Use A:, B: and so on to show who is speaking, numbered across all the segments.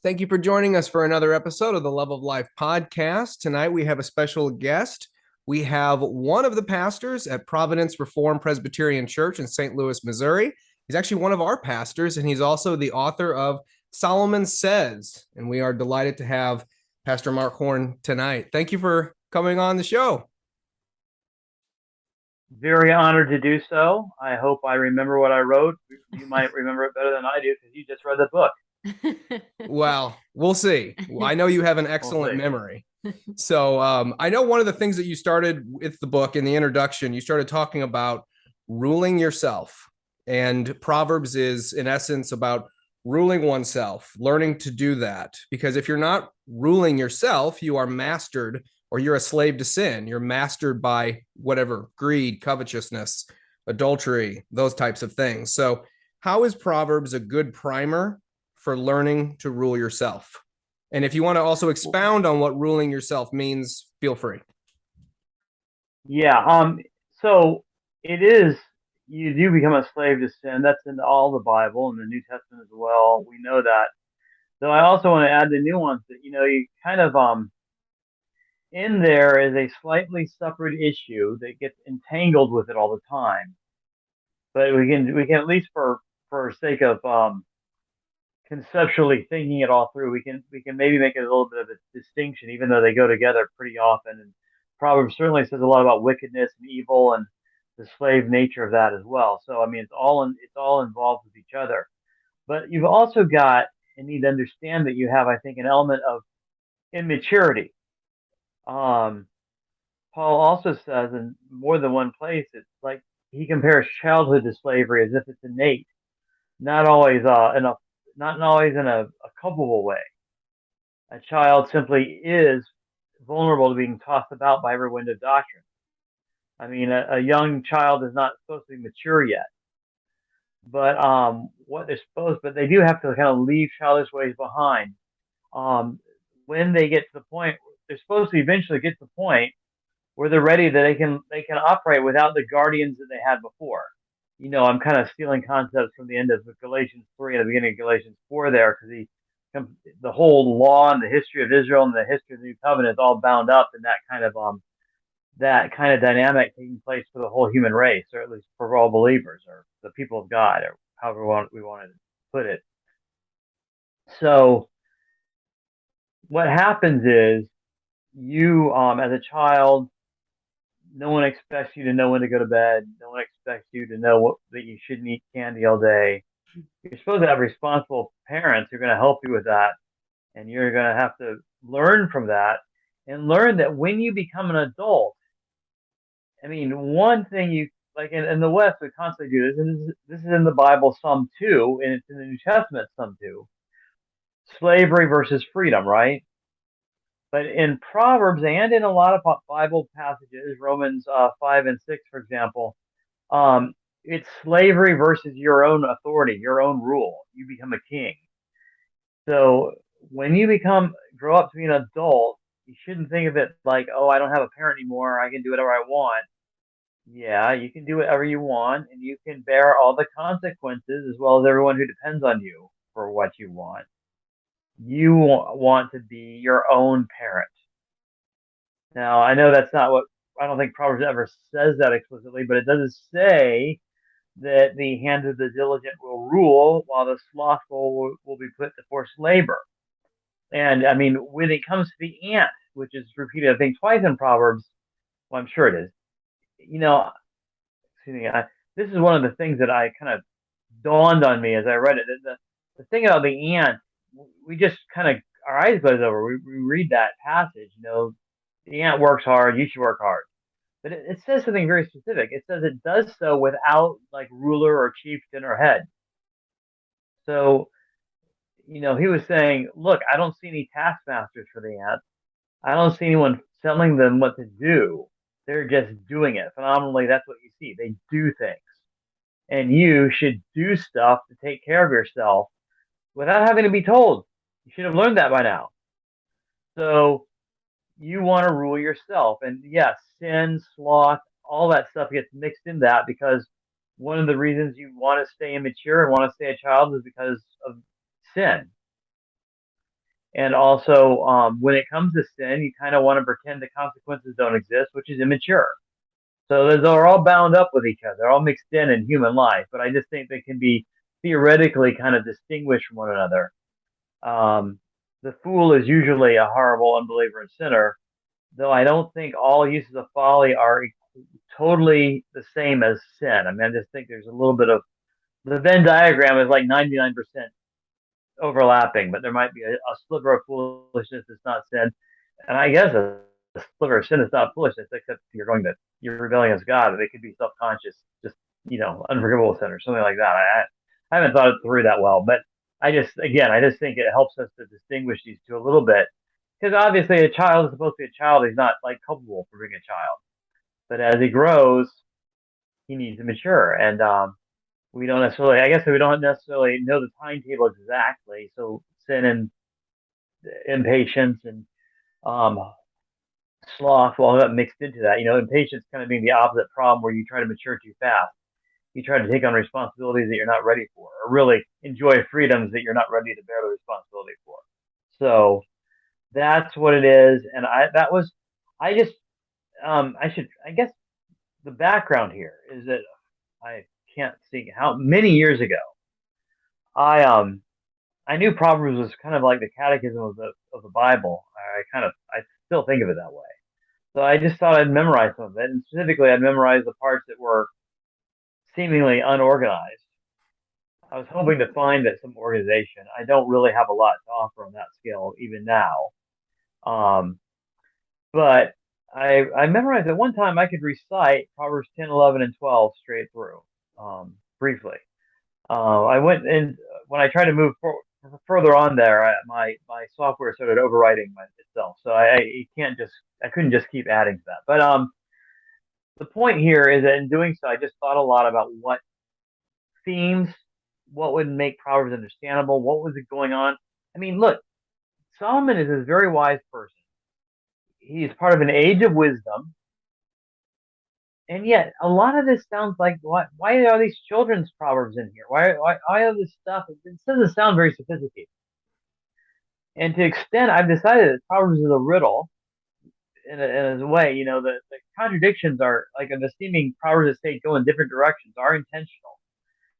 A: Thank you for joining us for another episode of the Love of Life podcast. Tonight we have a special guest. We have one of the pastors at Providence Reformed Presbyterian Church in St. Louis, Missouri. He's actually one of our pastors, and he's also the author of Solomon Says. And we are delighted to have Pastor Mark Horne tonight. Thank you for coming on the show.
B: Very honored to do so. I hope I remember what I wrote. You might remember it better than I do because you just read the book.
A: Well, we'll see. I know you have an
B: We'll
A: excellent
B: see.
A: memory. So I know one of the things that you started with the book in the introduction, you started talking about ruling yourself. And Proverbs is, in essence, about ruling oneself, learning to do that. Because if you're not ruling yourself, you are mastered or you're a slave to sin. You're mastered by whatever greed, covetousness, adultery, those types of things. So, how is Proverbs a good primer for learning to rule yourself? And if you want to also expound on what ruling yourself means, feel free.
B: Yeah. So it is. You do become a slave to sin. That's in all the Bible and the New Testament as well. We know that. Though I also want to add the nuance that you kind of in there is a slightly separate issue that gets entangled with it all the time. But we can at least for sake of conceptually thinking it all through, we can maybe make it a little bit of a distinction, even though they go together pretty often. And Proverbs certainly says a lot about wickedness and evil and the slave nature of that as well. So I mean, it's all involved with each other. But you've also got and need to understand that you have, I think, an element of immaturity. Um, Paul also says in more than one place, it's like he compares childhood to slavery as if it's innate, not always not always in a culpable way. A child simply is vulnerable to being tossed about by every wind of doctrine. I mean, a young child is not supposed to be mature yet, but but they do have to kind of leave childish ways behind. Um, when they get to the point, they're supposed to eventually get to the point where they're ready that they can operate without the guardians that they had before. I'm kind of stealing concepts from the end of Galatians 3 and the beginning of Galatians 4 there, because the whole law and the history of Israel and the history of the New Covenant is all bound up in that kind of dynamic taking place for the whole human race, or at least for all believers, or the people of God, or however we want to put it. So what happens is you, as a child, no one expects you to know when to go to bed. No one expects you to know that you shouldn't eat candy all day. You're supposed to have responsible parents who are going to help you with that, and you're going to have to learn from that and learn that when you become an adult, I mean, one thing you like in the West, we constantly do this, and this is in the Bible some too, and it's in the New Testament some too. Slavery versus freedom, right? But in Proverbs and in a lot of Bible passages, Romans 5 and 6, for example, it's slavery versus your own authority, your own rule. You become a king. So when you grow up to be an adult, you shouldn't think of it like, oh, I don't have a parent anymore. I can do whatever I want. Yeah, you can do whatever you want, and you can bear all the consequences as well as everyone who depends on you for what you want. You want to be your own parent. Now, I know that's not what I don't think Proverbs ever says that explicitly, but it does say that the hand of the diligent will rule, while the slothful will be put to forced labor. And I mean, when it comes to the ant, which is repeated, I think, twice in Proverbs, well, I'm sure it is. You know, excuse me, this is one of the things that I kind of dawned on me as I read it. The thing about the ant, we just kind of our eyes glaze over. We read that passage. The ant works hard. You should work hard. But it says something very specific. It says it does so without like ruler or chieftain or head. So, he was saying, look, I don't see any taskmasters for the ants. I don't see anyone telling them what to do. They're just doing it. Phenomenally, that's what you see. They do things. And you should do stuff to take care of yourself without having to be told. You should have learned that by now. So you want to rule yourself. And yes, sin, sloth, all that stuff gets mixed in that because one of the reasons you want to stay immature and want to stay a child is because of sin. And also, when it comes to sin, you kind of want to pretend the consequences don't exist, which is immature. So they're all bound up with each other. They're all mixed in human life. But I just think they can be theoretically kind of distinguished from one another. Um, the fool is usually a horrible unbeliever and sinner, though I don't think all uses of folly are totally the same as sin. I mean, I just think there's a little bit of the Venn diagram is like 99% overlapping, but there might be a sliver of foolishness that's not sin. And I guess a sliver of sin is not foolishness, except you're rebelling against God, or they could be self-conscious, just, unforgivable sin or something like that. I haven't thought it through that well, but I just think it helps us to distinguish these two a little bit. Because obviously a child is supposed to be a child. He's not like culpable for being a child. But as he grows, he needs to mature. And I guess we don't necessarily know the timetable exactly. So sin and impatience and um, sloth all got mixed into that. Impatience kind of being the opposite problem where you try to mature too fast. You try to take on responsibilities that you're not ready for, or really enjoy freedoms that you're not ready to bear the responsibility for. So that's what it is. And I just, I guess the background here is that I can't see how many years ago I, I knew Proverbs was kind of like the catechism of the Bible. I still think of it that way. So I just thought I'd memorize some of it, and specifically I'd memorize the parts that were seemingly unorganized. I was hoping to find that some organization. I don't really have a lot to offer on that scale even now. Um, but I memorized at one time I could recite Proverbs 10, 11, and 12 straight through, briefly. I went in when I tried to move further on there. My software started overwriting itself, so I couldn't just keep adding to that. But the point here is that in doing so, I just thought a lot about what themes, what would make Proverbs understandable, what was it going on. I mean, look, Solomon is a very wise person. He's part of an age of wisdom, and yet a lot of this sounds like why are these children's proverbs in here? Why all this stuff? It doesn't sound very sophisticated. And to extent, I've decided that Proverbs is a riddle in a way. The contradictions are like the seeming Proverbs that say go in different directions are intentional.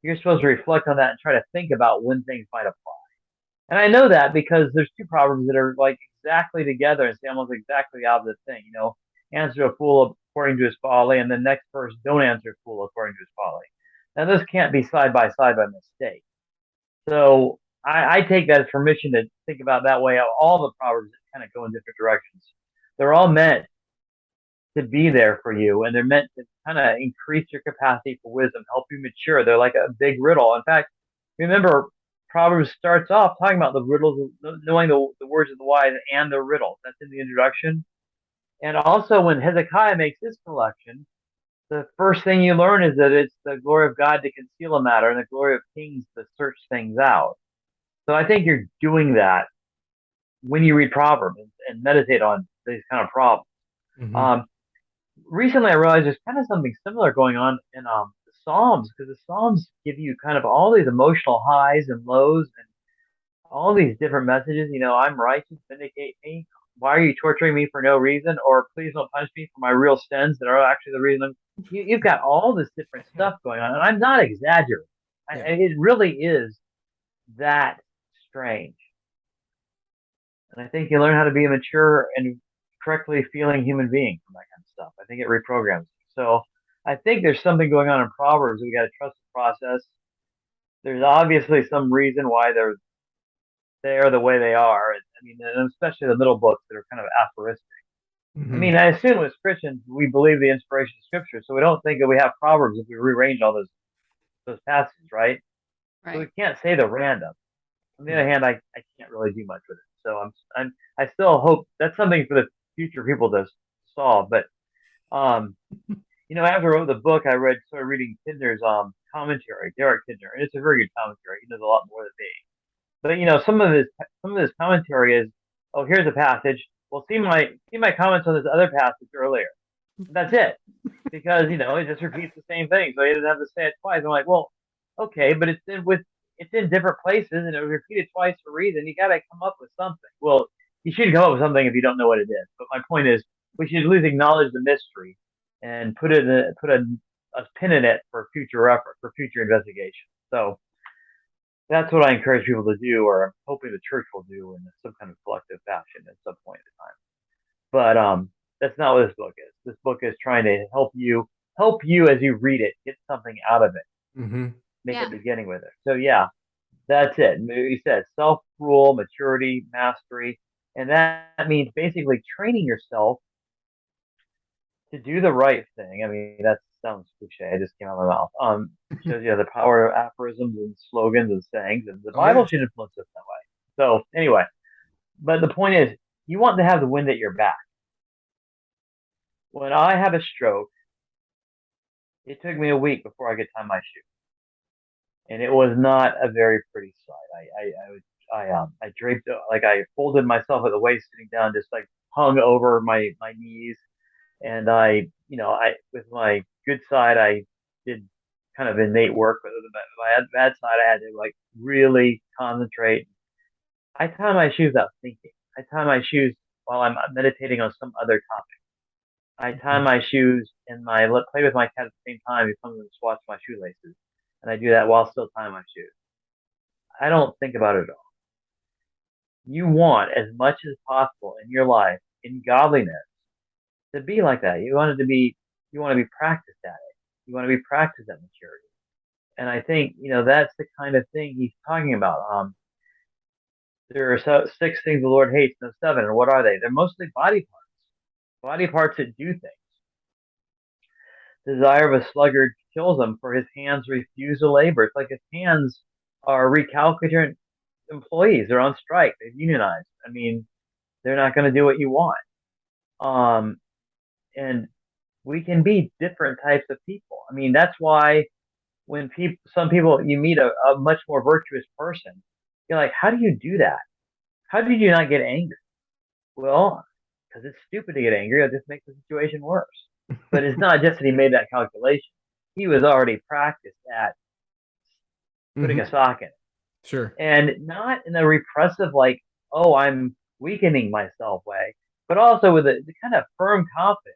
B: You're supposed to reflect on that and try to think about when things might apply. And I know that because there's two Proverbs that are like exactly together and say almost exactly the opposite thing. Answer a fool according to his folly, and the next verse, don't answer a fool according to his folly. Now, those can't be side by mistake. So I take that as permission to think about that way. All the Proverbs that kind of go in different directions. They're all meant to be there for you, and they're meant to kind of increase your capacity for wisdom, help you mature. They're like a big riddle. In fact, remember, Proverbs starts off talking about the riddles, knowing the words of the wise and the riddles. That's in the introduction. And also, when Hezekiah makes his collection, the first thing you learn is that it's the glory of God to conceal a matter and the glory of kings to search things out. So I think you're doing that when you read Proverbs and meditate on these kind of problems.
A: Mm-hmm.
B: Recently, I realized there's kind of something similar going on in the Psalms, because the Psalms give you kind of all these emotional highs and lows and all these different messages. I'm righteous, vindicate me. Why are you torturing me for no reason? Or please don't punish me for my real sins that are actually the reason. You've got all this different stuff going on, and I'm not exaggerating.
A: Yeah.
B: It really is that strange. And I think you learn how to be a mature and correctly feeling human being from that kind of stuff. I think it reprograms you. So I think there's something going on in Proverbs. We got to trust the process. There's obviously some reason why they are the way they are. I mean, and especially the middle books that are kind of aphoristic. I
A: Mm-hmm.
B: mean, I assume as Christians we believe the inspiration of Scripture, so we don't think that we have Proverbs if we rearrange all those passages, right? So we
C: Right.
B: can't say they're random. On the other
A: Right.
B: hand, I can't really do much with it. So I still hope that's something for the future people to solve. But um, after I wrote the book, started reading Kidner's commentary, Derek Kidner, and it's a very good commentary. He knows a lot more than me. But some of his commentary is, oh, here's a passage. Well, see my comments on this other passage earlier. That's it, because it just repeats the same thing, so he doesn't have to say it twice. I'm like, well, okay, but it's it's in different places and it was repeated twice for a reason. You got to come up with something. Well, you shouldn't come up with something if you don't know what it is. But my point is, we should at least acknowledge the mystery and put a pin in it for future reference, for future investigation. So that's what I encourage people to do, or I'm hoping the church will do in some kind of collective fashion at some point in time. But that's not what this book is. This book is trying to help you as you read it, get something out of it, make a beginning with it. So yeah, that's it. You said self-rule, maturity, mastery, and that means basically training yourself to do the right thing. I mean, that sounds cliche. It just came out of my mouth. Shows you the power of aphorisms and slogans and sayings, and the Bible should influence us that way. So anyway, but the point is, you want to have the wind at your back. When I had a stroke, it took me a week before I could tie my shoe, and it was not a very pretty sight. I draped, like I folded myself at the waist, sitting down, just like hung over my knees, and I with my good side I did kind of innate work, but my bad side I had to like really concentrate. I tie my shoes without thinking. I tie my shoes while I'm meditating on some other topic. I tie my shoes and play with my cat at the same time. He comes and swats my shoelaces, and I do that while still tying my shoes. I don't think about it at all. You want as much as possible in your life in godliness to be like that. You want to be practiced at it. You want to be practiced at maturity. And I think that's the kind of thing he's talking about. There are 6 things the Lord hates, no 7. And what are they? They're mostly body parts that do things. Desire of a sluggard kills him, for his hands refuse to labor. It's like his hands are recalcitrant employees. They're on strike. They've unionized. I mean, they're not going to do what you want. And we can be different types of people. I mean, that's why when some people, you meet a much more virtuous person, you're like, how do you do that? How did you not get angry? Well, because it's stupid to get angry. It'll just make the situation worse. But it's not just that he made that calculation. He was already practiced at putting a sock in it.
A: Sure.
B: And not in a repressive, like, oh, I'm weakening myself way, but also with the kind of firm confidence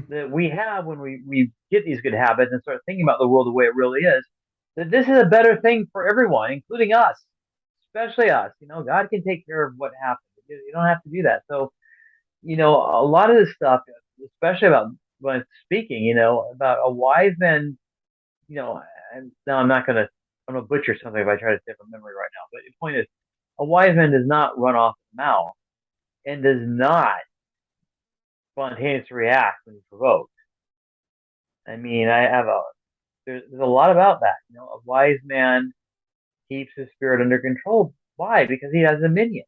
B: that we have when we get these good habits and start thinking about the world the way it really is, that this is a better thing for everyone, including us, especially us. God can take care of what happens. You don't have to do that. So, a lot of this stuff, especially about when I'm speaking, about a wise man, and now I'm going to butcher something if I try to say from memory right now. But the point is, a wise man does not run off the mouth and does not spontaneously react when he's provoked. I mean, there's a lot about that. A wise man keeps his spirit under control. Why? Because he has dominion.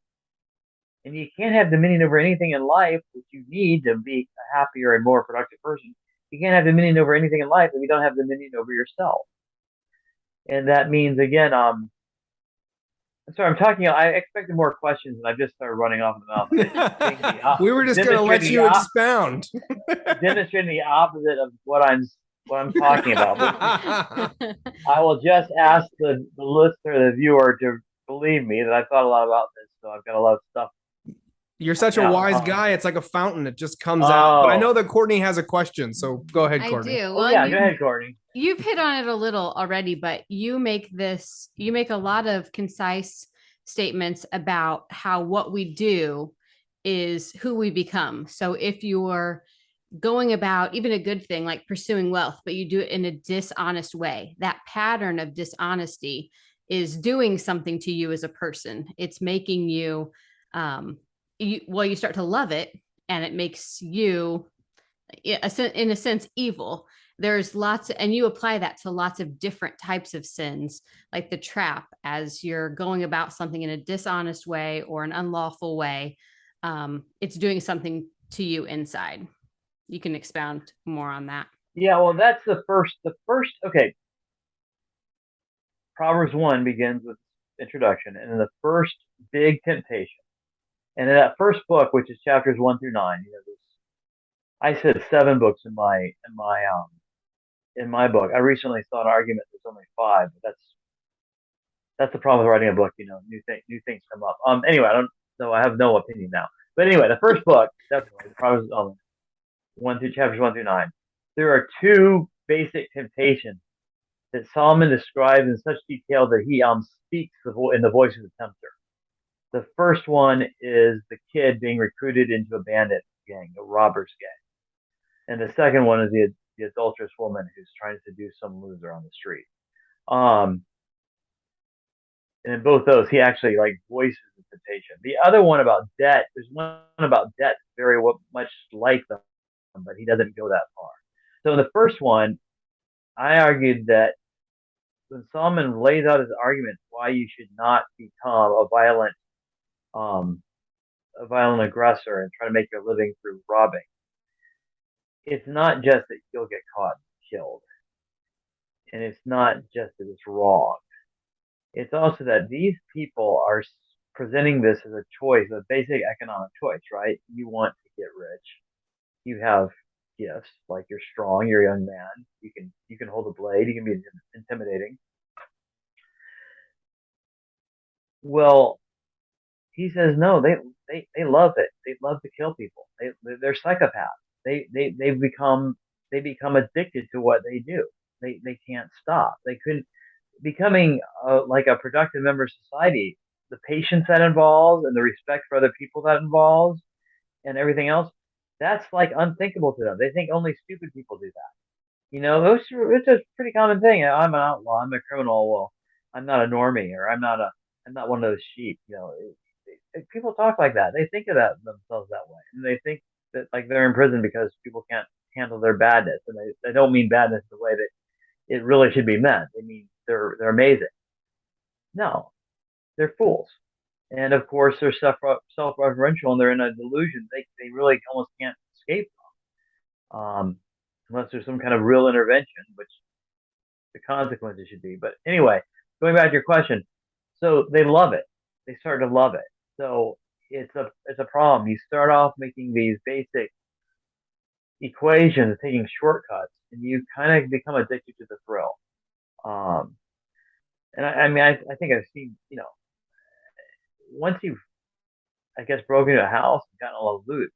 B: And you can't have dominion over anything in life, which you need to be a happier and more productive person. You can't have dominion over anything in life if you don't have dominion over yourself. And that means, again, I'm sorry, I'm talking. I expected more questions, and I just started running off the mouth.
A: We were just going to let you expound.
B: Demonstrating the opposite of what I'm talking about. But I will just ask the listener, the viewer, to believe me that I've thought a lot about this. So I've got a lot of stuff.
A: You're such a wise guy. It's like a fountain. It just comes out. But I know that Courtney has a question. So go ahead, Courtney.
C: I do.
B: Well, yeah, go ahead, Courtney.
C: You've hit on it a little already, but you make a lot of concise statements about how what we do is who we become. So if you're going about even a good thing like pursuing wealth, but you do it in a dishonest way, that pattern of dishonesty is doing something to you as a person. It's making you, you start to love it, and it makes you, in a sense, evil. There's and you apply that to lots of different types of sins, like the trap, as you're going about something in a dishonest way or an unlawful way. It's doing something to you inside. You can expound more on that.
B: Yeah, well, that's the first, okay. Proverbs 1 begins with introduction, and in the first big temptation. And in that first book, which is chapters 1 through 9, I said 7 books in my book. I recently saw an argument there's only 5, but That's the problem with writing a book. New things come up. Anyway, I don't know. I have no opinion now. But anyway, the first book, definitely, the Proverbs, chapters 1 through 9. There are two basic temptations that Solomon describes in such detail that he speaks in the voice of the tempter. The first one is the kid being recruited into a bandit gang, a robbers gang, and the second one is the adulterous woman who's trying to seduce some loser on the street. And in both those, he actually voices the temptation. The other one about debt, there's one about debt very much like them, but he doesn't go that far. So in the first one, I argued that when Solomon lays out his argument why you should not become um, a violent aggressor and try to make your living through robbing, it's not just that you'll get caught and killed, and it's not just that it's wrong. It's also that these people are presenting this as a choice, a basic economic choice, right? You want to get rich. You have gifts, like you're strong, you're a young man. You can hold a blade. You can be intimidating. Well, he says no. They love it. They love to kill people. They're psychopaths. They become addicted to what they do. They can't stop. They couldn't becoming like a productive member of society. The patience that involves and the respect for other people that involves and everything else, that's like unthinkable to them. They think only stupid people do that. It's a pretty common thing. I'm an outlaw. I'm a criminal. Well, I'm not a normie, or I'm not one of those sheep. People talk like that. They think of themselves that way, and they think that they're in prison because people can't handle their badness, and they don't mean badness the way that it really should be meant. They mean they're amazing. No, they're fools. And of course, they're self-referential and they're in a delusion they really almost can't escape from, unless there's some kind of real intervention, which the consequences should be. But anyway, going back to your question, so they love it. They start to love it. So it's a problem. You start off making these basic equations, taking shortcuts, and you kind of become addicted to the thrill. And I think I've seen, once you've, I guess, broken into a house and gotten all the loot,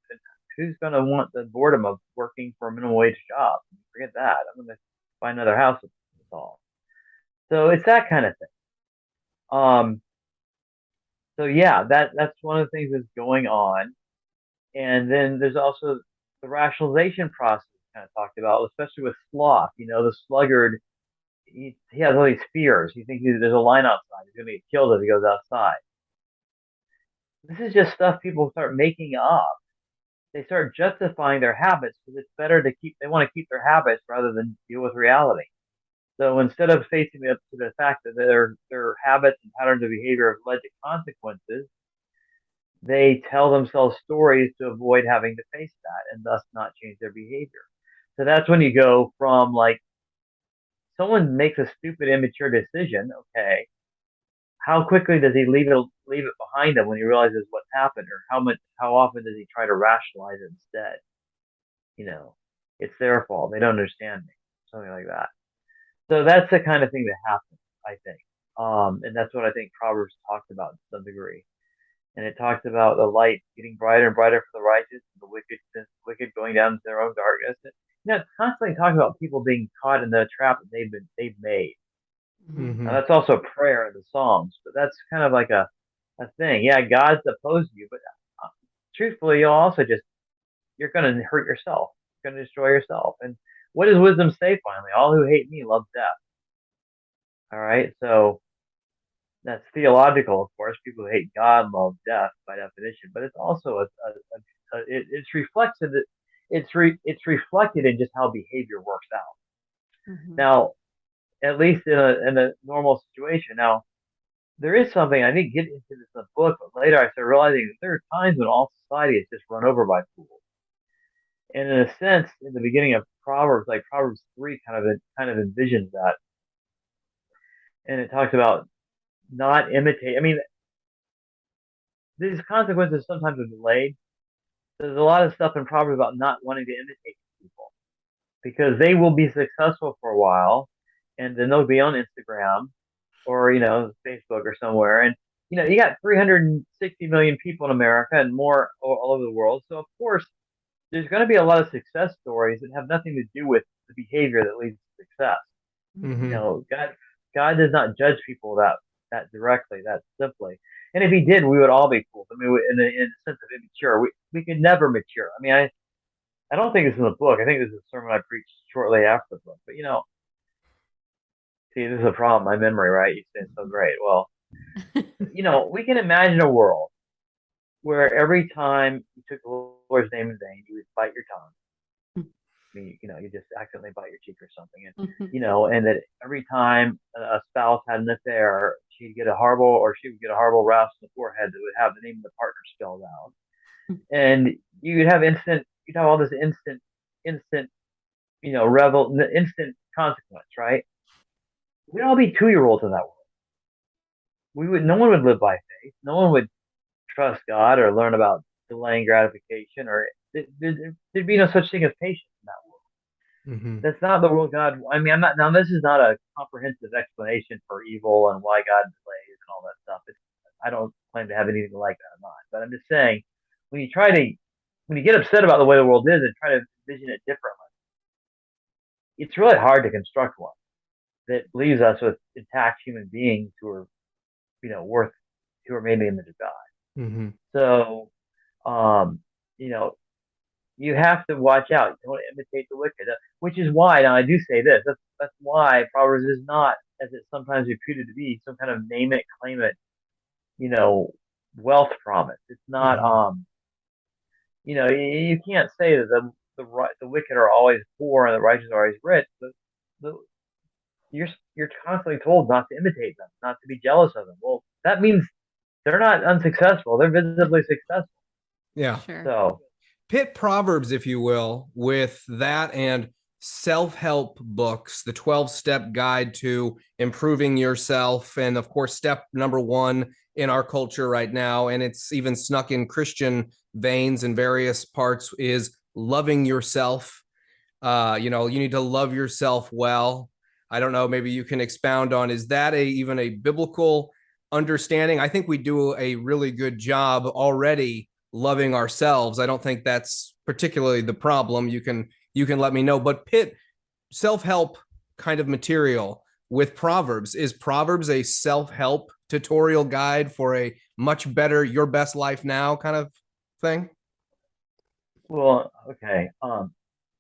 B: who's going to want the boredom of working for a minimum wage job? Forget that. I'm going to find another house to solve. So it's that kind of thing. So yeah, that's one of the things that's going on. And then there's also the rationalization process kind of talked about, especially with sloth. The sluggard, he has all these fears. He thinks there's a line outside. He's going to get killed if he goes outside. This is just stuff people start making up. They start justifying their habits because it's better they want to keep their habits rather than deal with reality. So instead of facing up to the fact that their habits and patterns of behavior have led to consequences, they tell themselves stories to avoid having to face that and thus not change their behavior. So that's when you go from someone makes a stupid, immature decision. Okay, how quickly does he leave it behind him when he realizes what's happened, or how often does he try to rationalize it instead? It's their fault. They don't understand me, something like that. So that's the kind of thing that happens, I think, and that's what I think Proverbs talked about to some degree. And it talks about the light getting brighter and brighter for the righteous, and the wicked going down into their own darkness. It's constantly talking about people being caught in the trap that they've made.
A: Mm-hmm.
B: Now, that's also prayer in the Psalms, but that's kind of like a thing. Yeah, God's opposed to you, but truthfully, you're going to hurt yourself. You're going to destroy yourself. And what does wisdom say finally? All who hate me love death. All right, so that's theological, of course. People who hate God love death by definition, but it's also it's reflected it's reflected in just how behavior works out.
C: Mm-hmm.
B: Now, at least in a normal situation. Now, there is something I didn't get into this in the book, but later I started realizing that there are times when all society is just run over by fools. And in a sense, in the beginning of Proverbs, like Proverbs 3, kind of envisions that, and it talks about not imitate. I mean, these consequences sometimes are delayed. There's a lot of stuff in Proverbs about not wanting to imitate people because they will be successful for a while, and then they'll be on Instagram, or, Facebook or somewhere. And, you got 360 million people in America and more all over the world. So, of course, there's going to be a lot of success stories that have nothing to do with the behavior that leads to success.
A: Mm-hmm.
B: God does not judge people that directly, that simply. And if he did, we would all be fools. I mean, in the sense of immature, we could never mature. I mean, I don't think this is a book. I think this is a sermon I preached shortly after the book. But see, this is a problem. My memory, right? You say it's so great. Well, we can imagine a world where every time you took the Lord's name in vain, you would bite your tongue. I mean, you just accidentally bite your cheek or something, and and that every time a spouse had an affair, she would get a horrible rash on the forehead that would have the name of the partner spelled out, and you'd have all this instant, instant consequence, right? We'd all be 2-year-olds in that world. No one would live by faith. No one would trust God or learn about delaying gratification, or there'd be no such thing as patience in that world.
A: Mm-hmm.
B: That's not the world God. I mean, this is not a comprehensive explanation for evil and why God delays and all that stuff. I don't claim to have anything like that in mind, but I'm just saying, when you get upset about the way the world is and try to envision it differently, it's really hard to construct one that leaves us with intact human beings who are, who are made in the image of God.
A: Mm-hmm.
B: So, you have to watch out. You don't imitate the wicked, which is why, now I do say this, that's why Proverbs is not, as it's sometimes reputed to be, some kind of name it, claim it, wealth promise. It's not,
A: Mm-hmm.
B: you can't say that the wicked are always poor and the righteous are always rich. You're constantly told not to imitate them, not to be jealous of them. Well, that means they're not unsuccessful. They're visibly successful.
A: Yeah.
C: Sure.
B: So
A: Pit Proverbs, if you will, with that and self-help books, the 12-step guide to improving yourself. And of course, step number 1 in our culture right now, and it's even snuck in Christian veins in various parts, is loving yourself. You need to love yourself well. I don't know, maybe you can expound on, is that even a biblical understanding? I think we do a really good job already loving ourselves. I don't think that's particularly the problem. You can let me know, but pit self-help kind of material with Proverbs. Is Proverbs a self-help tutorial guide for a much better, your best life now kind of thing?
B: well, okay.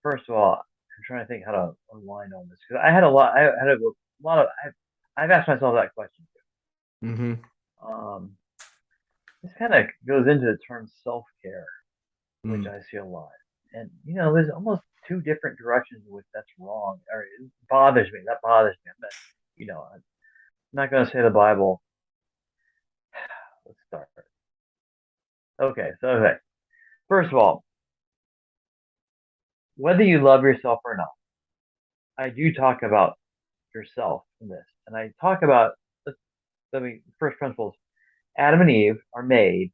B: First of all, I'm trying to think how to unwind on this, because I had a lot. I had a lot of. I've asked myself that question too.
A: Mm-hmm.
B: This kind of goes into the term self-care, which
A: Mm.
B: I see a lot, and there's almost 2 different directions in which that's wrong, or it bothers me. That bothers me. I'm not going to say the Bible. Let's start. Okay, first of all, whether you love yourself or not, I do talk about yourself in this, and I talk about, first principles. Adam and Eve are made,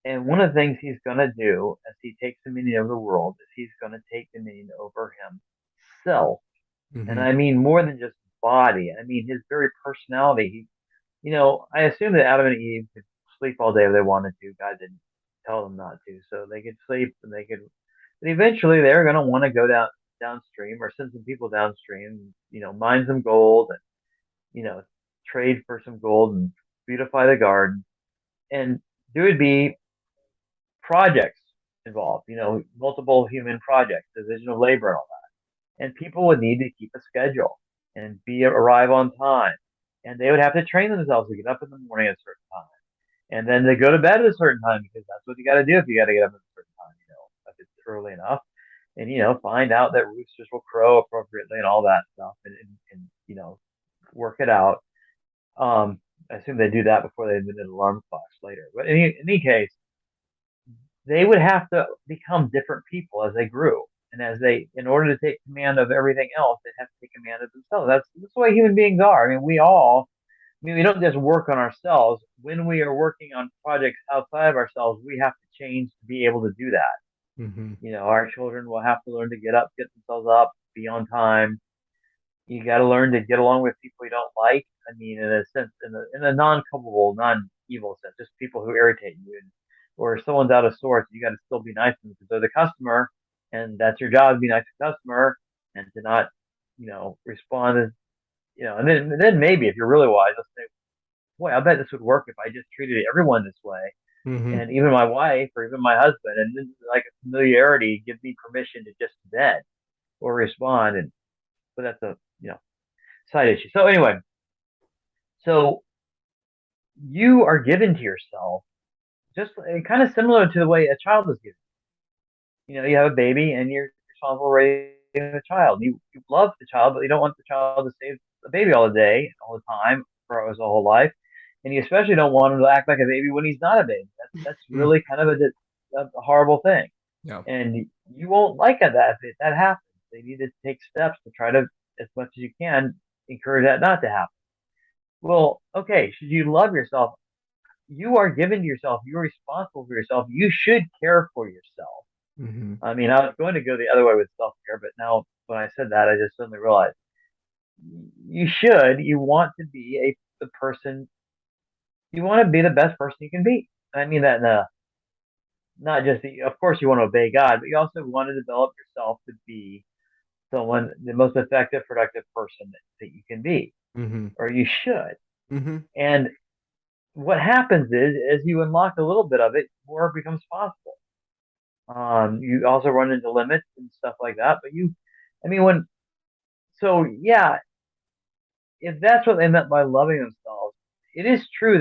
B: and one of the things he's going to do as he takes dominion over the world is he's going to take dominion over himself. And
A: Mm-hmm.
B: I mean more than just body. I mean his very personality. I assume that Adam and Eve could sleep all day if they wanted to. God didn't tell them not to, so they could sleep and they could. But eventually, they're going to want to go downstream or send some people downstream. Mine some gold and trade for some gold and beautify the garden. And there would be projects involved. Multiple human projects, division of labor, and all that. And people would need to keep a schedule and arrive on time. And they would have to train themselves to get up in the morning at a certain time, and then they go to bed at a certain time, because that's what you got to do if you got to get up at a certain time. If it's early enough, and find out that roosters will crow appropriately and all that stuff, and work it out. I assume they do that before they invented alarm clocks later. But in any case, they would have to become different people as they grew. And in order to take command of everything else, they have to take command of themselves. That's the way human beings are. I mean, we don't just work on ourselves. When we are working on projects outside of ourselves, we have to change to be able to do that.
A: Mm-hmm.
B: Our children will have to learn to get themselves up, be on time. You got to learn to get along with people you don't like. I mean, in a sense, in a non-culpable, non-evil sense, just people who irritate you, or if someone's out of sorts, you got to still be nice to them because they're the customer, and that's your job to be nice to the customer and to not, respond as, and then maybe if you're really wise, you'll say, boy, I bet this would work if I just treated everyone this way,
A: Mm-hmm.
B: and even my wife or even my husband, and then like a familiarity gives me permission to just vent or respond, and but that's a side issue. So anyway, so you are given to yourself just kind of similar to the way a child is given. You have a baby and you're responsible for raising a child. You love the child, but you don't want the child to stay a baby all the day, all the time, for his whole life. And you especially don't want him to act like a baby when he's not a baby. That's really kind of a horrible thing.
A: Yeah.
B: And you won't like it if that happens. They need to take steps to try to, as much as you can, encourage that not to happen. Well, okay, should you love yourself? You are given to yourself. You're responsible for yourself. You should care for yourself.
A: Mm-hmm.
B: I mean, I was going to go the other way with self care, but now when I said that, I just suddenly realized you want to be the person, you want to be the best person you can be. I mean that in not just, of course, you want to obey God, but you also want to develop yourself to be the most effective, productive person that you can be,
A: Mm-hmm.
B: or you should.
A: Mm-hmm.
B: And what happens is, as you unlock a little bit of it, more becomes possible. You also run into limits and stuff like that. But I mean, so yeah, if that's what they meant by loving themselves, it is true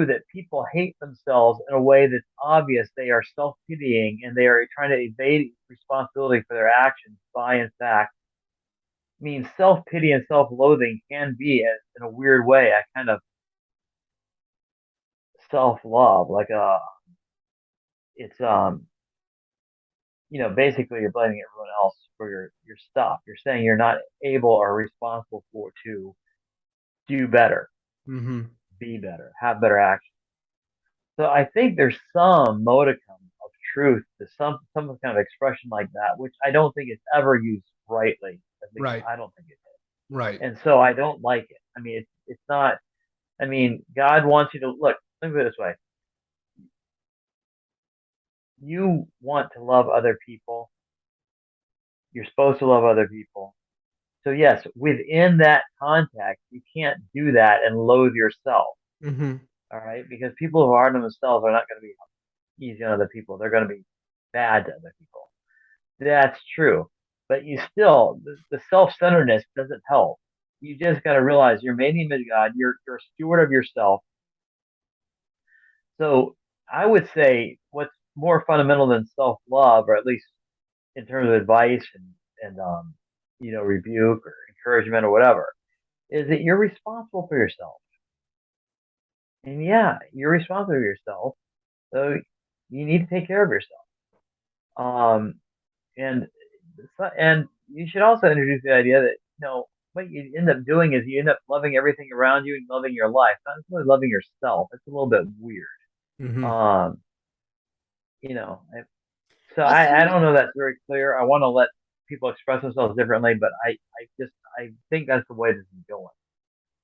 B: that people hate themselves in a way that's obvious. They are self-pitying and they are trying to evade responsibility for their actions by, in fact, self-pity and self-loathing can be, in a weird way, a kind of self-love, like it's basically you're blaming everyone else for your stuff. You're saying you're not able or responsible to do better,
A: Mm-hmm.
B: be better, have better action. So I think there's some modicum of truth to some kind of expression like that, which I don't think it's ever used rightly. At least
A: Right.
B: I don't think it is.
A: Right.
B: And so I don't like it. I mean, it's not. I mean, God wants you to look. Think of it this way: you want to love other people. You're supposed to love other people. So yes, within that context, you can't do that and loathe yourself.
A: Mm-hmm.
B: All right, because people who are hard on themselves are not going to be easy on other people. They're going to be bad to other people. That's true, but you still the self-centeredness doesn't help. You just got to realize you're made in the image of God. You're a steward of yourself. So I would say what's more fundamental than self-love, or at least in terms of advice and rebuke or encouragement or whatever, is that you're responsible for yourself. And yeah, you're responsible for yourself. So you need to take care of yourself. Um, and and you should also introduce the idea that what you end up doing is you end up loving everything around you and loving your life, not really loving yourself. It's a little bit weird.
A: Mm-hmm.
B: Um, you know, so
C: Well,
B: I don't know that's very clear. I want to let people express themselves differently, but I think that's the way this is going.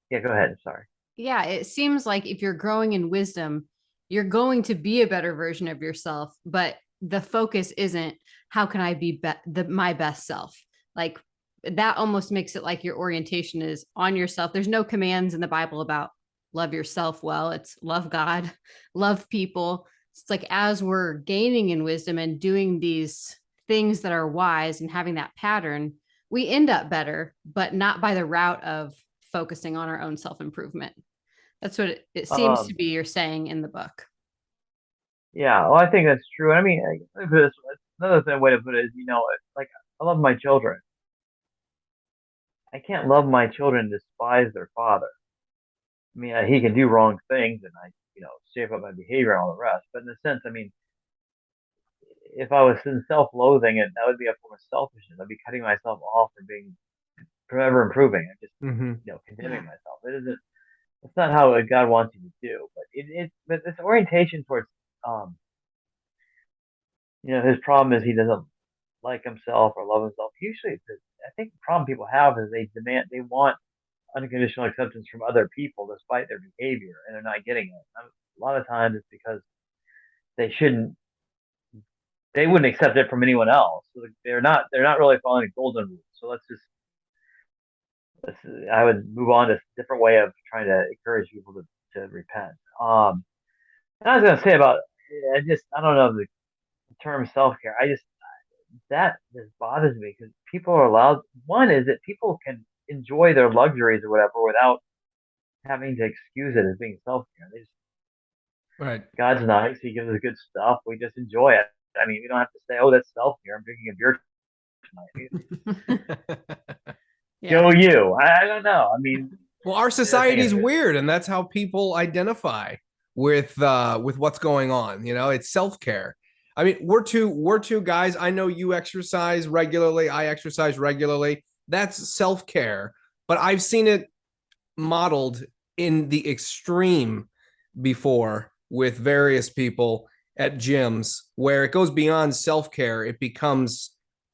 B: Yeah, go ahead. I'm sorry.
C: yeah, it seems like if you're growing in wisdom, you're going to be a better version of yourself, but the focus isn't how can I be, my best self. Like that almost makes it like your orientation is on yourself. There's no commands in the Bible about love yourself well. It's love God, love people. It's like as we're gaining in wisdom and doing these things that are wise and having that pattern, we end up better, but not by the route of focusing on our own self-improvement. That's what it seems to
B: Um,
C: be you're saying in the book.
B: yeah, well, I think that's true. I mean, another way to put it is, like I love my children. I can't love my children and despise their father. I mean, he can do wrong things, and I, shape up my behavior and all the rest. But in a sense, I mean, if I was in self-loathing, that would be a form of selfishness. I'd be cutting myself off from ever improving. I'm just,
A: Mm-hmm.
B: condemning myself. It isn't. It's not how God wants you to do. But this orientation towards, um, his problem is he doesn't like himself or love himself. Usually, I think the problem people have is they want unconditional acceptance from other people despite their behavior, and they're not getting it. A lot of times it's because they shouldn't, they wouldn't accept it from anyone else. So they're not really following a golden rule. So I would move on to a different way of trying to encourage people to repent. And I was going to say about, I don't know the term self care. That just bothers me because people are allowed. One is that people can enjoy their luxuries or whatever without having to excuse it as being self care.
A: Right.
B: God's nice. He gives us good stuff. We just enjoy it. I mean, we don't have to say, "Oh, that's self care. I'm drinking a beer tonight."
C: Yeah.
B: Go you. I don't know. I mean,
A: Well, our society is weird, and that's how people identify with what's going on. You know, it's self-care. I mean, we're two guys. I know you exercise regularly. I exercise regularly. That's self-care, but I've seen it modeled in the extreme before with various people at gyms where it goes beyond self-care. It becomes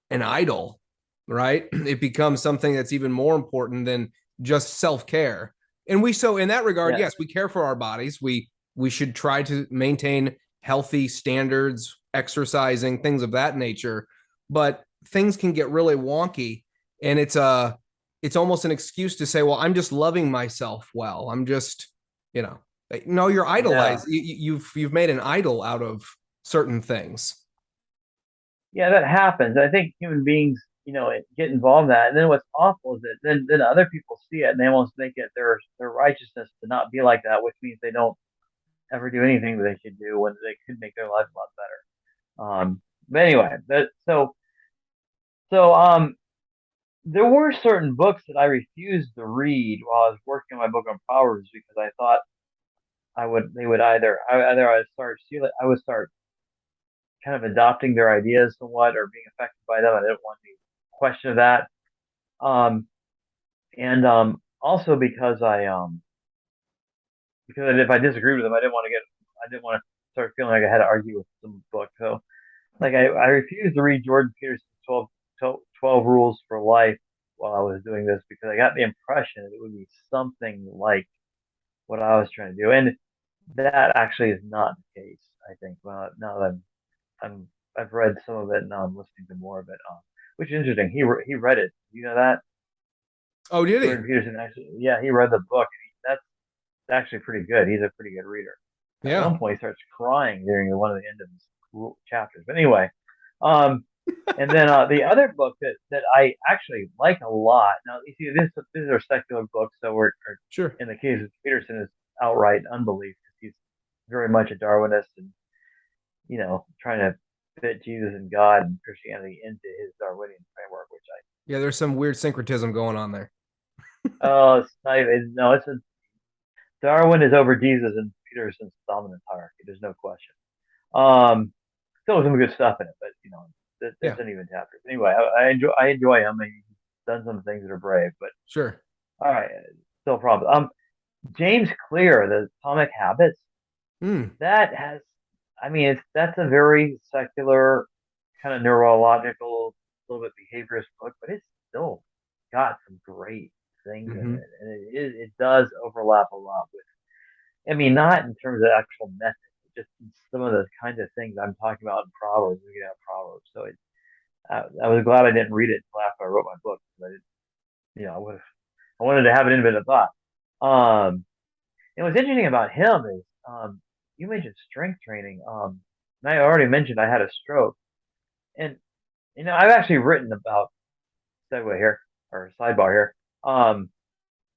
A: an idol, right? It becomes something that's even more important than just self-care. And so in that regard,
B: Yeah.
A: yes, we care for our bodies. We should try to maintain healthy standards, exercising, things of that nature. But things can get really wonky, and it's almost an excuse to say, well, I'm just loving myself well. I'm just, no, you're idolized. You've made an idol out of certain things.
B: Yeah, that happens. I think human beings, get involved in that. And then what's awful is that then other people see it and they almost make it their righteousness to not be like that, which means they don't ever do anything that they should do when they could make their life a lot better. But anyway, so there were certain books that I refused to read while I was working on my book on Proverbs because I thought I would start kind of adopting their ideas somewhat or being affected by them. I didn't want any question of that. And also because if I disagreed with them, I didn't want to start feeling like I had to argue with some book. So like I refused to read Jordan Peterson's 12 Rules for Life while I was doing this because I got the impression that it would be something like what I was trying to do. And that actually is not the case, I think. Well, now that I've read some of it and now I'm listening to more of it. Which is interesting. He read it. You know that?
A: Oh, did he?
B: Jordan Peterson actually, yeah, he read the book. That's actually pretty good. He's a pretty good reader. At one point, he starts crying during one of the end of his chapters. But anyway, and then the other book that I actually like a lot. Now, you see, these are secular books, so we're
A: sure.
B: In the case of Peterson, is outright unbelief because he's very much a Darwinist and trying to fit Jesus and God and Christianity into his Darwinian framework, which
A: yeah, there's some weird syncretism going on there.
B: it's not even, no, it's Darwin is over Jesus and Peterson's dominant hierarchy. There's no question. Still some good stuff in it, but that's an even chapter. Anyway, I enjoy him. He's done some things that are brave, but
A: sure.
B: All right, still a problem. James Clear, the Atomic Habits. That has, that's a very secular, kind of neurological, a little bit behaviorist book, but it's still got some great things in it, and it does overlap a lot with. Not in terms of actual method, just some of the kinds of things I'm talking about in Proverbs. We get out Proverbs, so I was glad I didn't read it until after I wrote my book. I didn't, I wanted to have it in a bit of thought. And what's interesting about him is, you mentioned strength training. And I already mentioned I had a stroke, and I've actually written about segue here or sidebar here.